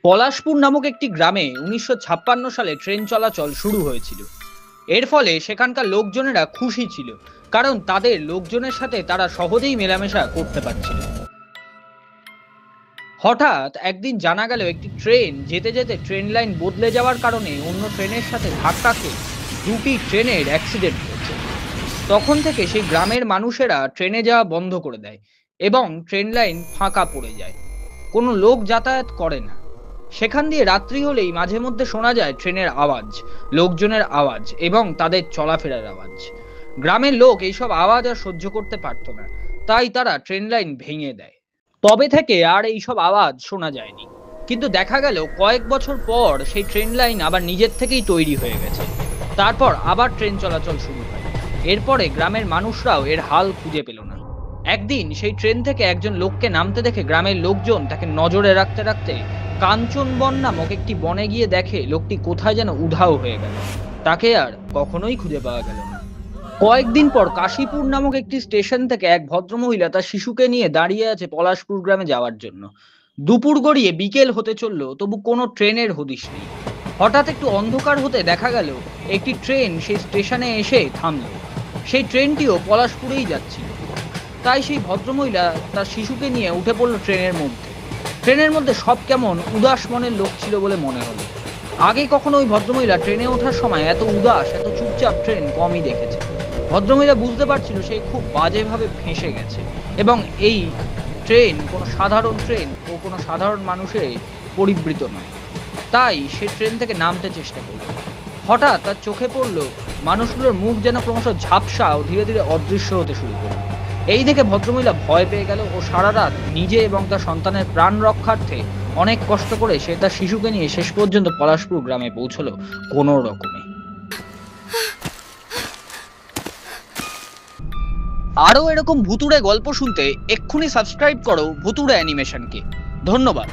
পলাশপুর নামক একটি গ্রামে ১৯৫৬ সালে ট্রেন চলাচল শুরু হয়েছিল। এর ফলে সেখানকার লোকজনেরা খুশি ছিল, কারণ তাদের লোকজনের সাথে তারা সহজেই মেলামেশা করতে পারছিল। হঠাৎ একদিন জানা গেল একটি ট্রেন যেতে যেতে ট্রেন লাইন বদলে যাওয়ার কারণে অন্য ট্রেনের সাথে ধাক্কা খেয়ে দুটি ট্রেনের অ্যাক্সিডেন্ট হয়েছে। তখন থেকে সেই গ্রামের মানুষেরা ট্রেনে যাওয়া বন্ধ করে দেয় এবং ট্রেন লাইন ফাঁকা পড়ে যায়। কোনো লোক যাতায়াত করে না। সেখান দিয়ে রাত্রি হলেই মাঝে মধ্যে শোনা যায় ট্রেনের আওয়াজ, লোকজনের আওয়াজ এবং তাদের চলাফেরার আওয়াজ। গ্রামের লোক এইসব আওয়াজ আর সহ্য করতে পারত না, তাই তারা ট্রেন লাইন ভেঙে দেয়। তবে থেকে আর এইসব আওয়াজ শোনা যায়নি। কিন্তু দেখা গেল কয়েক বছর পর সেই ট্রেন লাইন আবার নিজের থেকেই তৈরি হয়ে গেছে। তারপর আবার ট্রেন চলাচল শুরু হয়। এরপরে গ্রামের মানুষরাও এর হাল খুঁজে পেল না। একদিন সেই ট্রেন থেকে একজন লোককে নামতে দেখে গ্রামের লোকজন তাকে নজরে রাখতে রাখতে কাঞ্চনবন নামক একটি বনে গিয়ে দেখে লোকটি কোথায় যেন উধাও হয়ে গেল। তাকে আর কখনোই খুঁজে পাওয়া গেল না। কয়েকদিন পর কাশীপুর নামক একটি স্টেশন থেকে এক ভদ্রমহিলা তার শিশুকে নিয়ে দাঁড়িয়ে আছে পলাশপুর গ্রামে যাওয়ার জন্য। দুপুর গড়িয়ে বিকেল হতে চলল, তবু কোনো ট্রেনের হদিশ নেই। হঠাৎ একটু অন্ধকার হতে দেখা গেল একটি ট্রেন সেই স্টেশনে এসে থামল। সেই ট্রেনটিও পলাশপুরেই যাচ্ছিল। তাই সেই ভদ্রমহিলা তার শিশুকে নিয়ে উঠে পড়ল ট্রেনের মধ্যে। ট্রেনের মধ্যে সব কেমন উদাস মনের লোক ছিল বলে মনে হলো। আগে কখনো ওই ভদ্রমহিলা ট্রেনে ওঠার সময় এত উদাস, এত চুপচাপ ট্রেন কমই দেখেছে। ভদ্রমহিলা বুঝতে পারছিল সে খুব বাজেভাবে ফেঁসে গেছে এবং এই ট্রেন কোনো সাধারণ ট্রেন ও কোনো সাধারণ মানুষের পরিবৃত নয়। তাই সে ট্রেন থেকে নামতে চেষ্টা করল। হঠাৎ তার চোখে পড়ল মানুষগুলোর মুখ যেন ক্রমশ ঝাপসা ও ধীরে ধীরে অদৃশ্য হতে শুরু করল। এই দেখে ভদ্রমহিলা ভয় পেয়ে গেল ও সারা রাত নিজে এবং তার সন্তানের প্রাণ রক্ষার্থে অনেক কষ্ট করে সে তার শিশুকে নিয়ে শেষ পর্যন্ত পলাশপুর গ্রামে পৌঁছলো কোনো রকমে। আরও এরকম ভুতুড়ে গল্প শুনতে এক্ষুনি সাবস্ক্রাইব করো ভুতুড়ে অ্যানিমেশনকে। ধন্যবাদ।